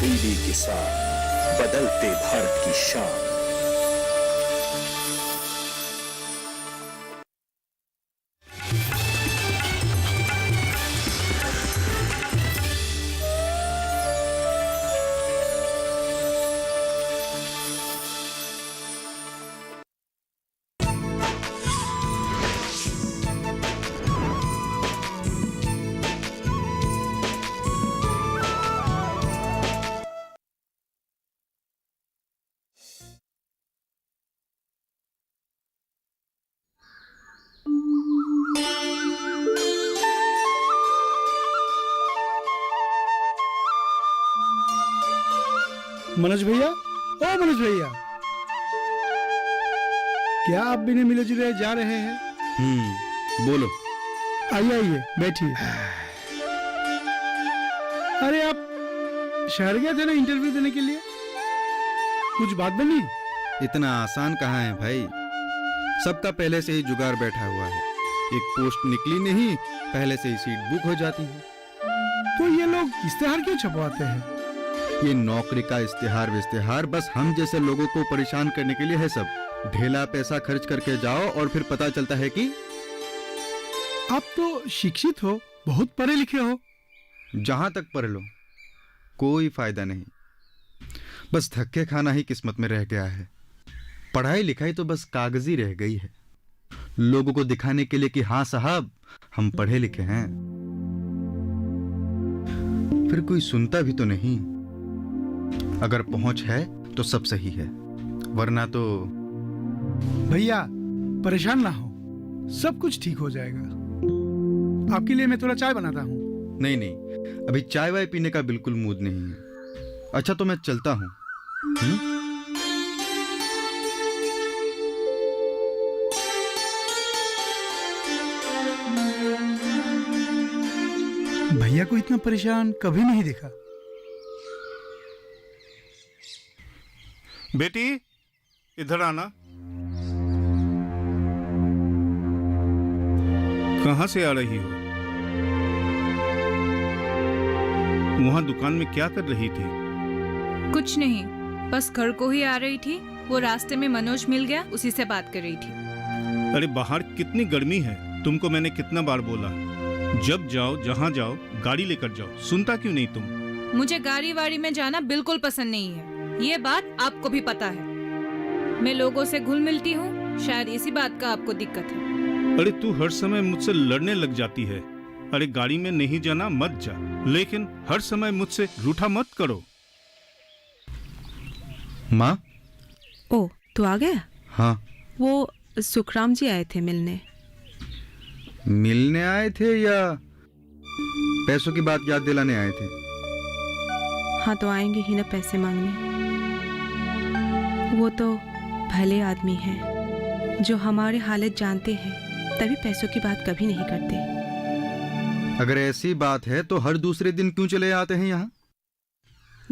TV के साथ बदलते भारत की शान। मनोज भैया, ओ मनोज भैया, क्या आप बिना मिले जुले जा रहे हैं? बोलो। आइए आइए बैठिए। अरे आप शहर गए थे ना इंटरव्यू देने के लिए, कुछ बात बनी? इतना आसान कहाँ है भाई, सबका पहले से ही जुगाड़ बैठा हुआ है। एक पोस्ट निकली नहीं, पहले से ही सीट बुक हो जाती है। तो ये लोग इश्तेहार क्यों छपवाते हैं? ये नौकरी का इश्तेहार विश्तेहार बस हम जैसे लोगों को परेशान करने के लिए है सब। ढेला पैसा खर्च करके जाओ और फिर पता चलता है कि आप तो शिक्षित हो, बहुत पढ़े लिखे हो। जहां तक पढ़ लो कोई फायदा नहीं, बस धक्के खाना ही किस्मत में रह गया है। पढ़ाई लिखाई तो बस कागजी रह गई है, लोगों को दिखाने के लिए कि हाँ साहब हम पढ़े लिखे हैं। फिर कोई सुनता भी तो नहीं। अगर पहुंच है तो सब सही है, वरना तो। भैया परेशान ना हो, सब कुछ ठीक हो जाएगा। आपके लिए मैं थोड़ा चाय बनाता हूँ। नहीं नहीं, अभी चाय वाय पीने का बिल्कुल मूड नहीं है। अच्छा तो मैं चलता हूँ। भैया को इतना परेशान कभी नहीं देखा। बेटी इधर आना। कहां से आ रही हो? वहां दुकान में क्या कर रही थी? कुछ नहीं, बस घर को ही आ रही थी। वो रास्ते में मनोज मिल गया, उसी से बात कर रही थी। अरे बाहर कितनी गर्मी है, तुमको मैंने कितना बार बोला, जब जाओ जहां जाओ गाड़ी लेकर जाओ। सुनता क्यों नहीं तुम? मुझे गाड़ी वाड़ी में जाना बिल्कुल पसंद नहीं है, ये बात आपको भी पता है। मैं लोगों से घुल मिलती हूँ, शायद इसी बात का आपको दिक्कत है। अरे तू हर समय मुझसे लड़ने लग जाती है। अरे गाड़ी में नहीं जाना मत जा, लेकिन हर समय मुझसे रूठा मत करो। माँ। ओ, तू आ गया? हाँ। वो सुखराम जी आए थे मिलने। मिलने आए थे या पैसों की बात याद दिलाने आए थे? हाँ तो आएंगे ही ना पैसे मांगने। वो तो भले आदमी हैं, जो हमारे हालत जानते हैं, तभी पैसों की बात कभी नहीं करते। अगर ऐसी बात है तो हर दूसरे दिन क्यों चले आते हैं यहाँ?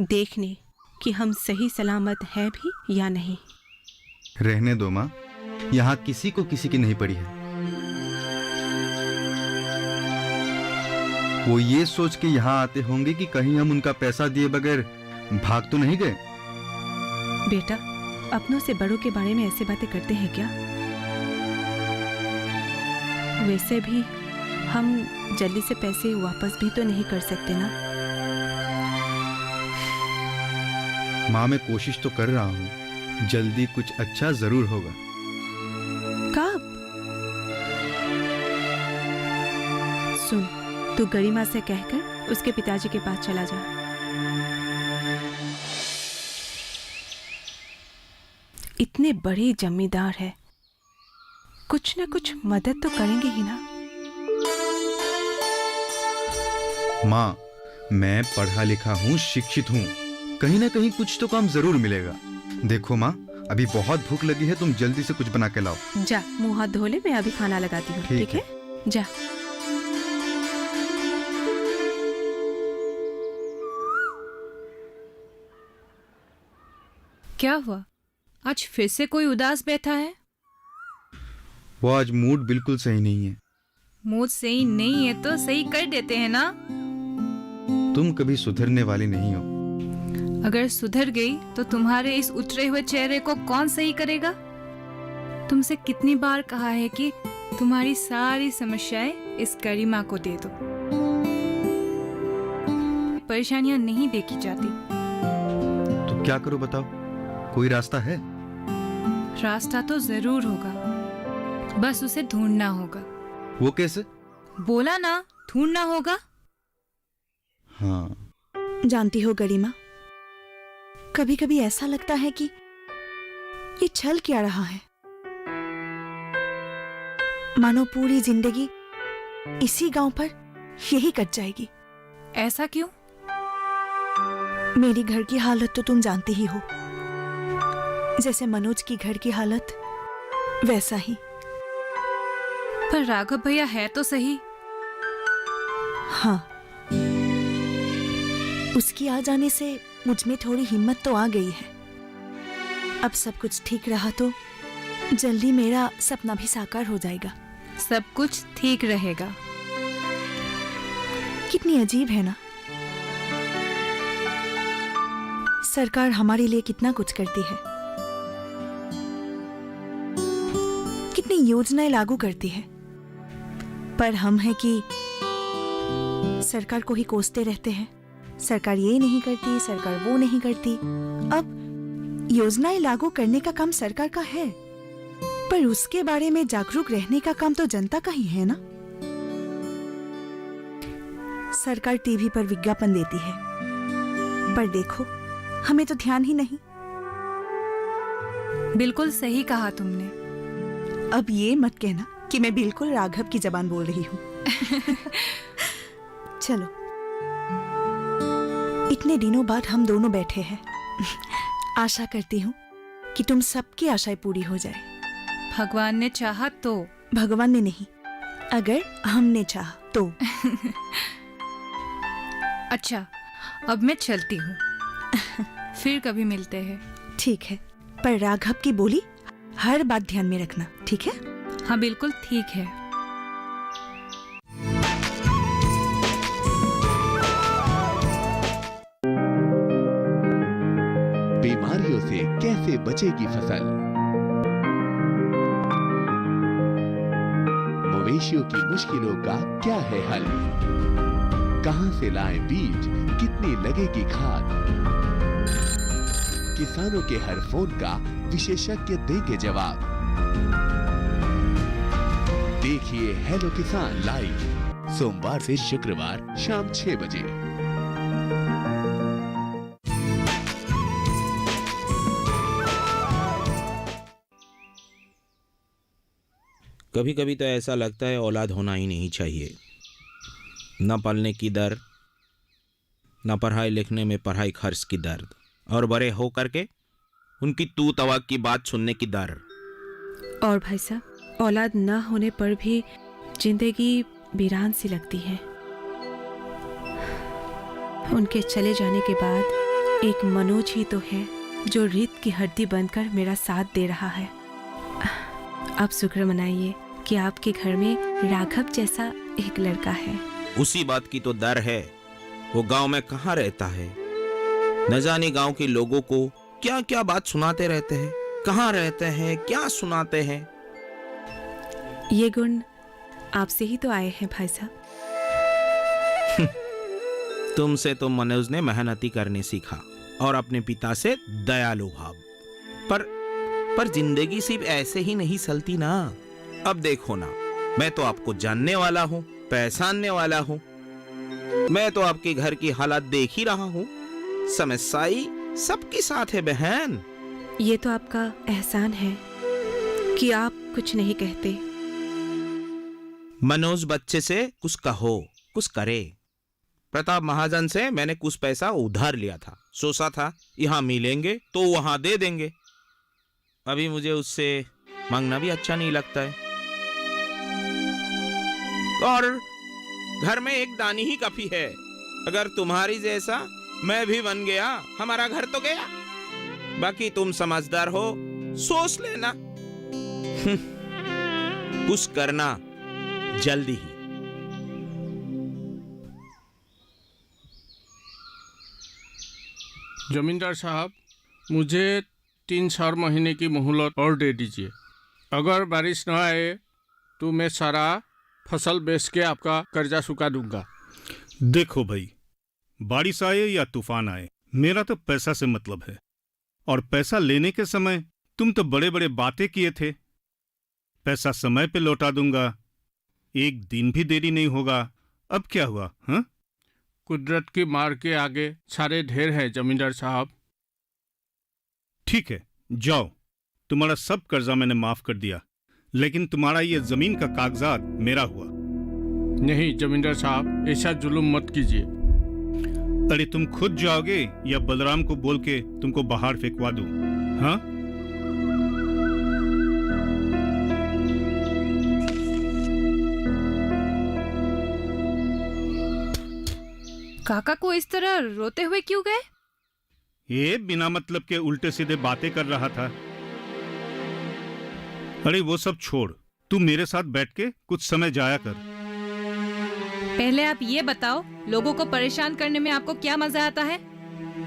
देखने कि हम सही सलामत हैं भी या नहीं। रहने दो माँ, यहाँ किसी को किसी की नहीं पड़ी है। वो ये सोच के यहाँ आते होंगे कि कहीं हम उनका पैसा दिए बगैर भाग तो नहीं गए। बेटा, अपनों से बड़ों के बारे में ऐसे बातें करते हैं क्या? वैसे भी हम जल्दी से पैसे वापस भी तो नहीं कर सकते ना। माँ मैं कोशिश तो कर रहा हूँ, जल्दी कुछ अच्छा जरूर होगा। कब? सुन, तू गरिमा से कहकर उसके पिताजी के पास चला जा। इतने बड़े जमींदार है, कुछ न कुछ मदद तो करेंगे ही ना। माँ मैं पढ़ा लिखा हूँ, शिक्षित हूँ, कहीं ना कहीं कुछ तो काम जरूर मिलेगा। देखो माँ, अभी बहुत भूख लगी है, तुम जल्दी से कुछ बना के लाओ। जा, मुंह हाथ धो ले, मैं अभी खाना लगाती हूँ। ठीक है, जा। क्या हुआ, आज फिर से कोई उदास बैठा है? वो आज मूड बिल्कुल सही नहीं है। मूड सही नहीं है तो सही कर देते हैं ना। तुम कभी सुधरने वाली नहीं हो। अगर सुधर गई तो तुम्हारे इस उतरे हुए चेहरे को कौन सही करेगा? तुमसे कितनी बार कहा है कि तुम्हारी सारी समस्याएं इस गरिमा को दे दो। परेशानियां नहीं देखी जाती। तो क्या करूं बताओ, कोई रास्ता है? रास्ता तो जरूर होगा, बस उसे ढूंढना होगा। वो कैसे? बोला ना, ढूंढना होगा। हाँ। जानती हो गरिमा, कभी कभी ऐसा लगता है कि ये चल क्या रहा है। मानो पूरी जिंदगी इसी गांव पर यही कट जाएगी। ऐसा क्यों? मेरी घर की हालत तो तुम जानती ही हो, जैसे मनोज की घर की हालत वैसा ही। पर राघव भैया है तो सही। हाँ, उसकी आ जाने से मुझ में थोड़ी हिम्मत तो आ गई है। अब सब कुछ ठीक रहा तो जल्दी मेरा सपना भी साकार हो जाएगा। सब कुछ ठीक रहेगा। कितनी अजीब है ना, सरकार हमारे लिए कितना कुछ करती है, कितनी योजनाएं लागू करती है, पर हम हैं कि सरकार को ही कोसते रहते हैं। सरकार ये नहीं करती, सरकार वो नहीं करती। अब योजनाएं लागू करने का काम सरकार का है, पर उसके बारे में जागरूक रहने का काम तो जनता का ही है ना। सरकार टीवी पर विज्ञापन देती है, पर देखो हमें तो ध्यान ही नहीं। बिल्कुल सही कहा तुमने। अब ये मत कहना कि मैं बिल्कुल राघव की जबान बोल रही हूँ। चलो, इतने दिनों बाद हम दोनों बैठे हैं। आशा करती हूँ कि तुम सबकी आशाएं पूरी हो जाए। भगवान ने चाहा तो। भगवान ने नहीं, अगर हमने चाहा तो। अच्छा, अब मैं चलती हूँ। फिर कभी मिलते हैं। ठीक है, पर राघव की बोली हर बात ध्यान में रखना, ठीक है? हाँ बिल्कुल ठीक है। बीमारियों से कैसे बचेगी फसल? मवेशियों की मुश्किलों का क्या है हल? कहां से लाएं बीज, कितनी लगेगी खाद? किसानों के हर फोन का विशेषज्ञ देंगे जवाब। देखिए हेलो किसान लाइव सोमवार से शुक्रवार शाम 6 बजे। कभी कभी तो ऐसा लगता है औलाद होना ही नहीं चाहिए। न पलने की दर, न पढ़ाई लिखने में पढ़ाई खर्च की दर्द, और बड़े हो करके उनकी तू तवाक की बात सुनने की डर। और भाई साहब, औलाद न होने पर भी जिंदगी वीरान सी लगती है। उनके चले जाने के बाद एक मनोज ही तो है जो रीत की हड्डी बनकर मेरा साथ दे रहा है। आप शुक्र मनाइए कि आपके घर में राघव जैसा एक लड़का है। उसी बात की तो डर है। वो गांव में कहाँ रहता है, न जाने गांव के लोगों को क्या क्या बात सुनाते रहते हैं। कहाँ रहते हैं, क्या सुनाते हैं। ये गुण आपसे ही तो आए हैं भाई साहब। तुमसे तो मनोज ने मेहनती करने सीखा और अपने पिता से दयालु भाव। पर जिंदगी सिर्फ ऐसे ही नहीं चलती ना। अब देखो ना, मैं तो आपको जानने वाला हूँ, पहचानने वाला हूँ। मैं तो आपके घर की हालत देख ही रहा हूँ। समस्याई सबके साथ है बहन। ये तो आपका एहसान है कि आप कुछ नहीं कहते। मनोज बच्चे से कुछ कहो, कुछ करे। प्रताप महाजन से मैंने कुछ पैसा उधार लिया था। सोचा था यहाँ मिलेंगे तो वहां दे देंगे। अभी मुझे उससे मांगना भी अच्छा नहीं लगता है। और घर में एक दानी ही काफी है। अगर तुम्हारी जैसा मैं भी बन गया, हमारा घर तो गया। बाकी तुम समझदार हो, सोच लेना। कुछ करना जल्दी ही। जमींदार साहब, मुझे 3-4 महीने की मोहलत और दे दीजिए। अगर बारिश न आए तो मैं सारा फसल बेच के आपका कर्जा चुका दूंगा। देखो भाई, बारिश आए या तूफान आए, मेरा तो पैसा से मतलब है। और पैसा लेने के समय तुम तो बड़े बड़े बातें किए थे। पैसा समय पे लौटा दूंगा, एक दिन भी देरी नहीं होगा। अब क्या हुआ? हाँ, कुदरत की मार के आगे सारे ढेर है जमींदार साहब। ठीक है, जाओ, तुम्हारा सब कर्जा मैंने माफ कर दिया, लेकिन तुम्हारा ये जमीन का कागजात मेरा हुआ। नहीं जमींदार साहब, ऐसा जुल्म मत कीजिए। अरे तुम खुद जाओगे या बलराम को बोल के तुमको बाहर फेंकवा दूं? हाँ, काका को इस तरह रोते हुए क्यों गए? ये बिना मतलब के उल्टे सीधे बातें कर रहा था। अरे वो सब छोड़, तू मेरे साथ बैठ के कुछ समय जाया कर। पहले आप ये बताओ, लोगों को परेशान करने में आपको क्या मजा आता है?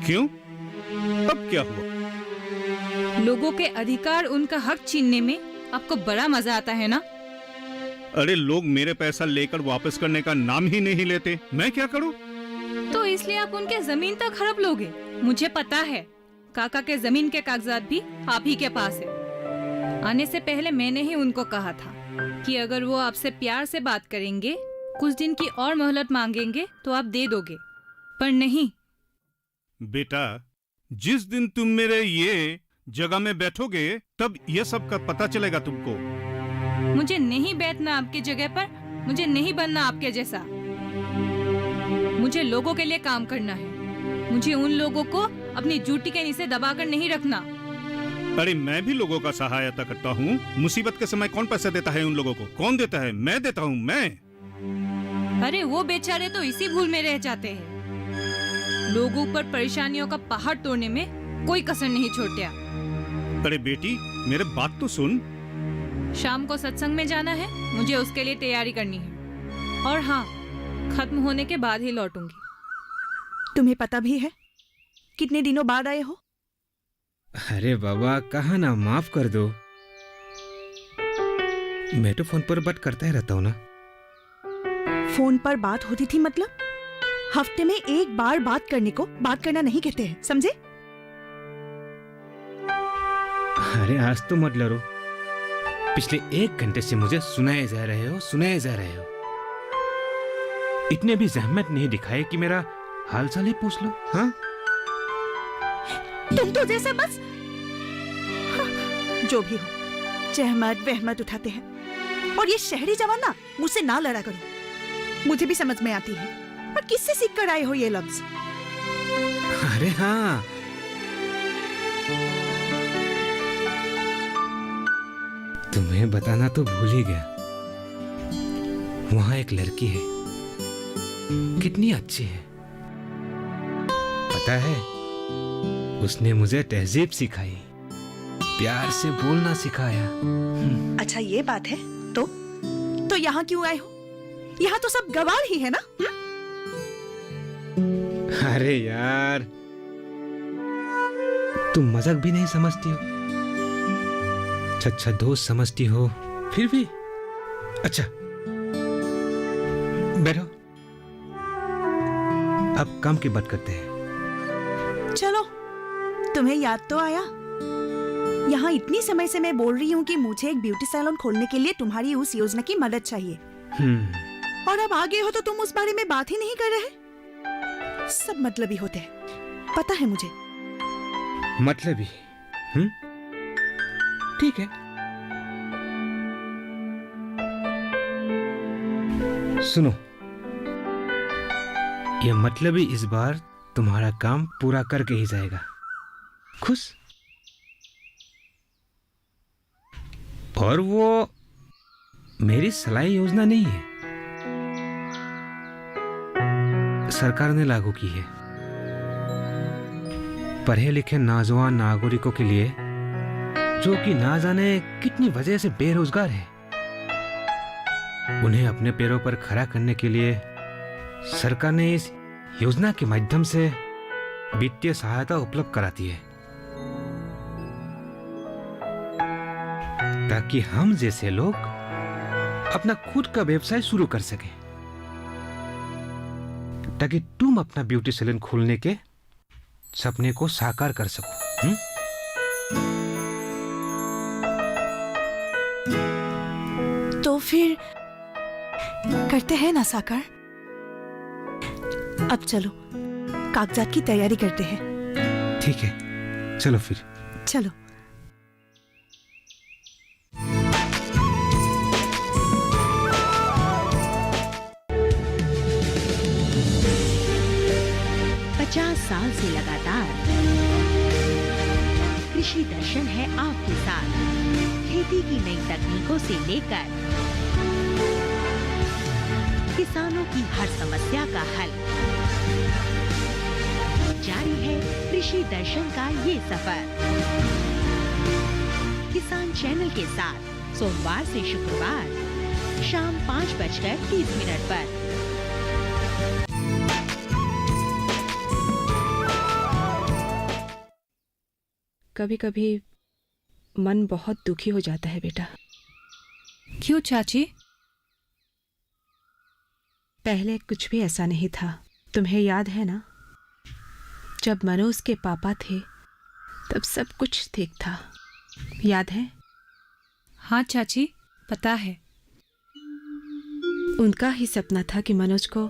क्यों? अब क्या हुआ? लोगों के अधिकार, उनका हक छीनने में आपको बड़ा मजा आता है ना? अरे लोग मेरे पैसा लेकर वापस करने का नाम ही नहीं लेते, मैं क्या करूं? तो इसलिए आप उनके जमीन तक हड़प लोगे? मुझे पता है, काका के जमीन के कागजात भी आप ही के पास है। आने से पहले मैंने ही उनको कहा था कि अगर वो आपसे प्यार से बात करेंगे, कुछ दिन की और मोहलत मांगेंगे तो आप दे दोगे, पर नहीं। बेटा, जिस दिन तुम मेरे ये जगह में बैठोगे तब ये सब का पता चलेगा तुमको। मुझे नहीं बैठना आपकी जगह पर, मुझे नहीं बनना आपके जैसा। मुझे लोगों के लिए काम करना है। मुझे उन लोगों को अपनी जूटी के नीचे दबाकर नहीं रखना। अरे मैं भी लोगों का सहायता करता हूँ। मुसीबत के समय कौन पैसा देता है उन लोगों को? कौन देता है? मैं देता हूँ, मैं। अरे वो बेचारे तो इसी भूल में रह जाते हैं। लोगों पर परेशानियों का पहाड़ तोड़ने में कोई कसर नहीं छोड़ता। अरे बेटी, मेरे बात तो सुन। शाम को सत्संग में जाना है, मुझे उसके लिए तैयारी करनी है। और हाँ, खत्म होने के बाद ही लौटूंगी। तुम्हें पता भी है कितने दिनों बाद आए हो? अरे बाबा, कहा ना, माफ कर दो। मैं तो फोन पर बात करता ही रहता हूँ ना। फोन पर बात होती थी मतलब? हफ्ते में एक बार बात करने को बात करना नहीं कहते हैं, समझे? अरे आज तो मत लड़ो। पिछले 1 घंटे से मुझे सुनाए जा रहे हो, सुनाए जा रहे हो। इतने भी जहमत नहीं दिखाए कि मेरा हाल चाल ही पूछ लो। हाँ, तुम तो जैसे बस जो भी हो, जहमत वहमत उठाते हैं। और ये शहरी जवान ना, मुझसे ना लड़ा करो। मुझे भी समझ में आती है, पर किससे सीख कर आए हो ये लफ्ज? अरे हाँ, तुम्हें बताना तो भूल ही गया। वहां एक लड़की है, कितनी अच्छी है। पता है, उसने मुझे तहजीब सिखाई, प्यार से बोलना सिखाया। अच्छा ये बात है। तो यहाँ क्यों आए हो? यहाँ तो सब गवार ही है ना? अरे यार, तुम मजाक भी नहीं समझती हो। अच्छा दोस्त समझती हो, फिर भी। अच्छा बैठो, अब काम की बात करते हैं। चलो, तुम्हें याद तो आया। यहाँ इतनी समय से मैं बोल रही हूँ कि मुझे एक ब्यूटी सैलून खोलने के लिए तुम्हारी उस योजना की मदद चाहिए। और अब आ गए हो तो तुम उस बारे में बात ही नहीं कर रहे। सब मतलबी होते हैं, पता है मुझे। मतलबी? ठीक है, सुनो, ये मतलबी इस बार तुम्हारा काम पूरा करके ही जाएगा। खुश? और वो मेरी सलाई योजना नहीं है, सरकार ने लागू की है। पढ़े लिखे नौजवान नागरिकों के लिए, जो कि ना जाने कितनी वजह से बेरोजगार है, उन्हें अपने पैरों पर खड़ा करने के लिए सरकार ने इस योजना के माध्यम से वित्तीय सहायता उपलब्ध कराती है, ताकि हम जैसे लोग अपना खुद का व्यवसाय शुरू कर सके, ताकि तुम अपना ब्यूटी सैलून खोलने के सपने को साकार कर सको। तो फिर करते हैं ना साकार। अब चलो कागजात की तैयारी करते हैं। ठीक है, चलो फिर। चलो। साल से लगातार कृषि दर्शन है आपके साथ। खेती की नई तकनीकों से लेकर किसानों की हर समस्या का हल, जारी है कृषि दर्शन का ये सफर। किसान चैनल के साथ सोमवार से शुक्रवार शाम 5:30 पर। कभी कभी मन बहुत दुखी हो जाता है बेटा। क्यों चाची? पहले कुछ भी ऐसा नहीं था। तुम्हें याद है ना, जब मनोज के पापा थे तब सब कुछ ठीक था, याद है? हाँ चाची, पता है। उनका ही सपना था कि मनोज को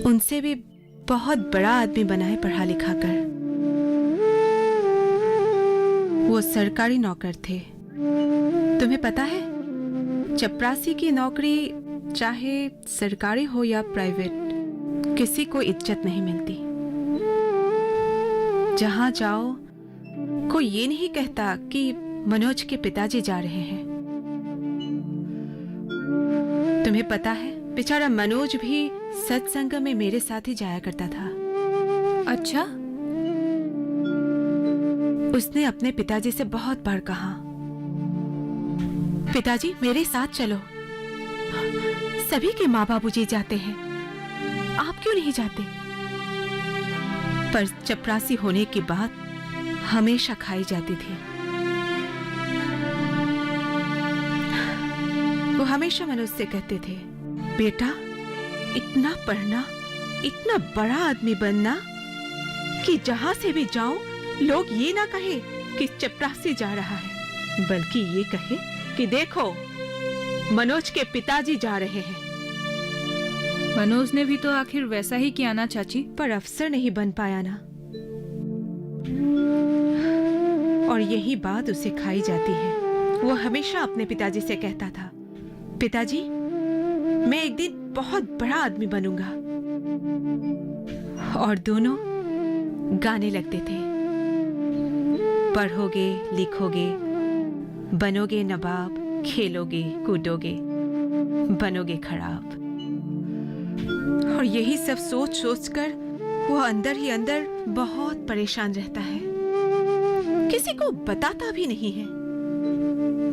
उनसे भी बहुत बड़ा आदमी बनाए पढ़ा लिखा कर। वो सरकारी नौकर थे। तुम्हें पता है, चपरासी की नौकरी चाहे सरकारी हो या प्राइवेट, किसी को इज्जत नहीं मिलती। जहां जाओ कोई ये नहीं कहता कि मनोज के पिताजी जा रहे हैं। तुम्हें पता है, बेचारा मनोज भी सत्संग में मेरे साथ ही जाया करता था। अच्छा? उसने अपने पिताजी से बहुत बार कहा, पिताजी मेरे साथ चलो। सभी के माँ बाबूजी जाते हैं, आप क्यों नहीं जाते? पर चपरासी होने की बात हमेशा खाई जाती थी। वो हमेशा मनोज से कहते थे, बेटा इतना पढ़ना, इतना बड़ा आदमी बनना कि जहां से भी जाऊं लोग ये ना कहे कि चपरासी जा रहा है, बल्कि ये कहे कि देखो मनोज के पिताजी जा रहे हैं। मनोज ने भी तो आखिर वैसा ही किया ना चाची। पर अफसर नहीं बन पाया ना, और यही बात उसे खाई जाती है। वो हमेशा अपने पिताजी से कहता था, पिताजी मैं एक दिन बहुत बड़ा आदमी बनूंगा। और दोनों गाने लगते थे, पढ़ोगे लिखोगे, बनोगे नवाब, खेलोगे कूदोगे, बनोगे खराब। और यही सब सोच सोच कर वो अंदर ही अंदर बहुत परेशान रहता है। किसी को बताता भी नहीं है।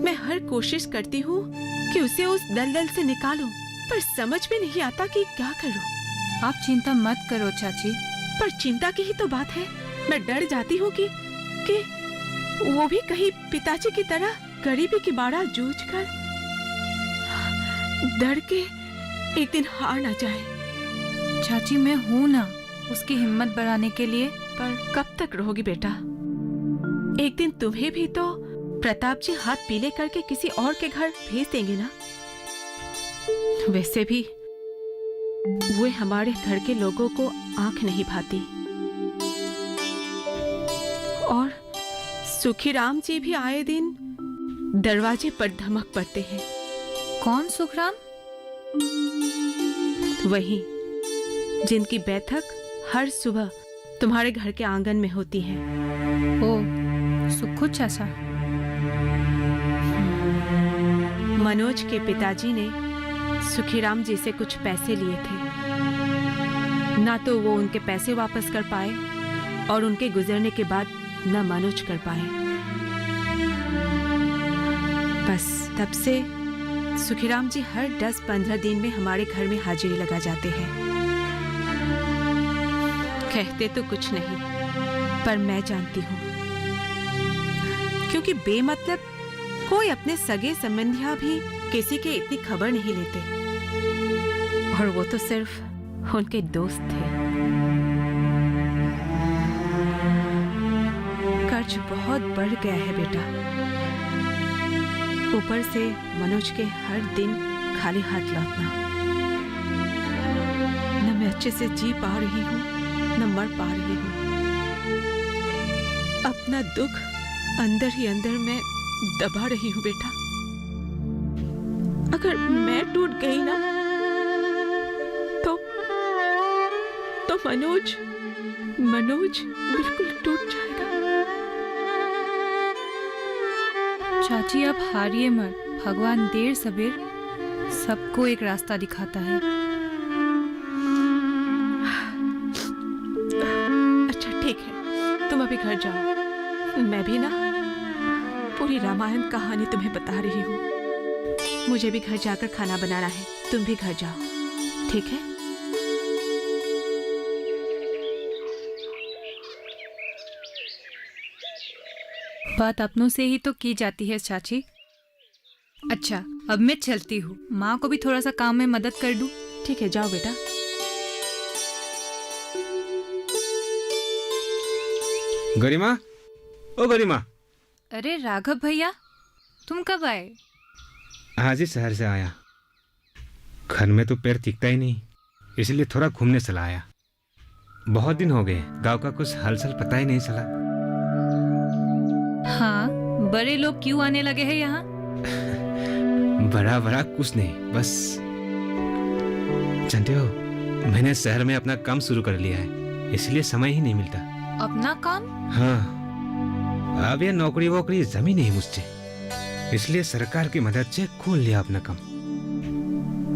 मैं हर कोशिश करती हूँ कि उसे उस दलदल से निकालूं, पर समझ में नहीं आता कि क्या करूं। आप चिंता मत करो चाची। पर चिंता की ही तो बात है। मैं डर जाती हूँ कि वो भी कहीं पिताजी की तरह गरीबी की मारा जूझ कर डर के एक दिन हार ना जाए। चाची मैं हूं ना उसकी हिम्मत बढ़ाने के लिए। पर कब तक रहोगी बेटा? एक दिन तुम्हें भी तो प्रताप जी हाथ पीले करके किसी और के घर भेज देंगे ना। वैसे भी वे हमारे घर के लोगों को आंख नहीं भाती। और सुखीराम जी भी आए दिन दरवाजे पर धमक पड़ते हैं। कौन सुखराम? वही जिनकी बैठक हर सुबह तुम्हारे घर के आंगन में होती है। ओ, सुखू चाचा। मनोज के पिताजी ने सुखीराम जी से कुछ पैसे लिए थे। ना तो वो उनके पैसे वापस कर पाए और उनके गुजरने के बाद न मनोज कर पाए। बस तब से सुखीराम जी हर 10-15 दिन में हमारे घर में हाजिरी लगा जाते हैं। कहते तो कुछ नहीं, पर मैं जानती हूँ, क्योंकि बेमतलब कोई अपने सगे संबंधियां भी किसी के इतनी खबर नहीं लेते, और वो तो सिर्फ उनके दोस्त थे। कर्ज बहुत बढ़ गया है बेटा, ऊपर से मनोज के हर दिन खाली हाथ लौटना। न मैं अच्छे से जी पा रही हूँ, न मर पा रही हूँ। अपना दुख अंदर ही अंदर मैं दबा रही हूँ बेटा। अगर मैं टूट गई ना तो मनोज बिल्कुल टूट जाएगा। चाची आप हारिए मत, भगवान देर सवेर सबको एक रास्ता दिखाता है। अच्छा ठीक है, तुम अभी घर जाओ, मैं भी ना पूरी रामायण कहानी तुम्हें बता रही हूँ। मुझे भी घर जाकर खाना बनाना है, तुम भी घर जाओ, ठीक है? बात अपनों से ही तो की जाती है चाची। अच्छा अब मैं चलती हूँ, माँ को भी थोड़ा सा काम में मदद कर दूँ। ठीक है, जाओ बेटा। गरिमा, ओ गरिमा। अरे राघव भैया, तुम कब आए? आज ही शहर से आया। घर में तो पैर टिकता ही नहीं, इसलिए थोड़ा घूमने चला आया। बहुत दिन हो गए, गांव का कुछ हालचाल पता ही नहीं चला। हाँ, बड़े लोग क्यों आने लगे हैं यहाँ? बड़ा बड़ा कुछ नहीं, बस जानते हो, मैंने शहर में अपना काम शुरू कर लिया है, इसलिए समय ही नहीं मिलता। अपना काम? हाँ, अब ये नौकरी वोकरी जमी नहीं मुझसे, इसलिए सरकार की मदद से खोल लिया अपना काम।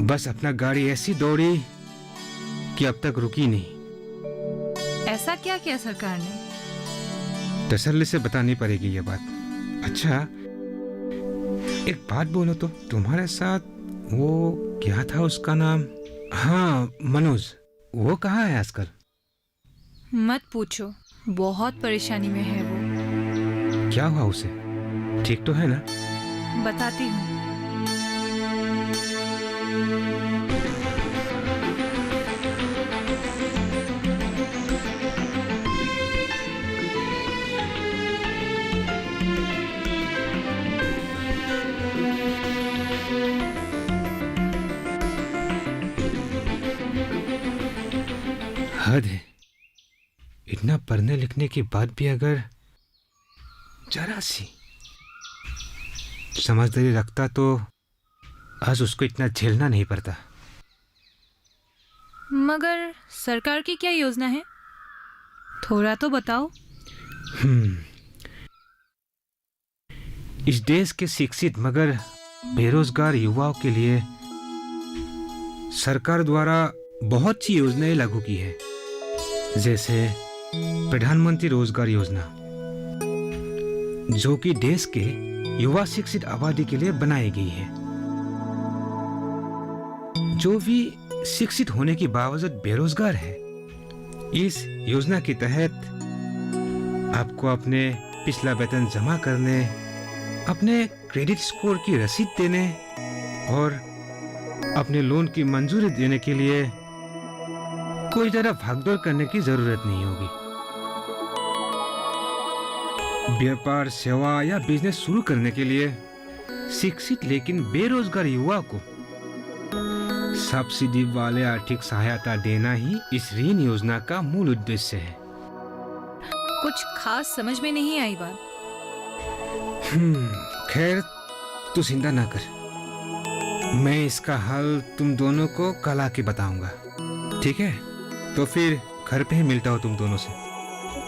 बस अपना गाड़ी ऐसी दौड़ी कि अब तक रुकी नहीं। ऐसा क्या किया सरकार ने? तसल्ली से बतानी पड़ेगी ये बात। अच्छा एक बात बोलो तो, तुम्हारे साथ वो क्या था उसका नाम? हाँ मनोज, वो कहाँ है आजकल? मत पूछो, बहुत परेशानी में है वो। क्या हुआ उसे? ठीक तो है ना? बताती हूँ। हद है, इतना पढ़ने लिखने के बाद भी अगर जरा सी समझदारी रखता तो आज उसको इतना झेलना नहीं पड़ता। मगर सरकार की क्या योजना है, थोड़ा तो बताओ। इस देश के शिक्षित मगर बेरोजगार युवाओं के लिए सरकार द्वारा बहुत सी योजनाएं लागू की है, जैसे प्रधानमंत्री रोजगार योजना, जो कि देश के युवा शिक्षित आबादी के लिए बनाई गई है। जो भी शिक्षित होने के बावजूद बेरोजगार है, इस योजना के तहत आपको अपने पिछला वेतन जमा करने, अपने क्रेडिट स्कोर की रसीद देने और अपने लोन की मंजूरी देने के लिए कोई ज्यादा भागदौड़ करने की जरूरत नहीं होगी। व्यापार, सेवा या बिजनेस शुरू करने के लिए शिक्षित लेकिन बेरोजगार युवा को सब्सिडी वाले आर्थिक सहायता देना ही इस ऋण योजना का मूल उद्देश्य है। कुछ खास समझ में नहीं आई बात। खैर तू चिंता ना कर, मैं इसका हल तुम दोनों को कल आके बताऊंगा, ठीक है? तो फिर घर पे ही मिलता हूँ तुम दोनों से,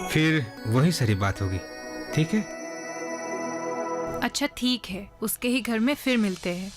फिर वही सारी बात होगी, ठीक है? अच्छा ठीक है, उसके ही घर में फिर मिलते हैं।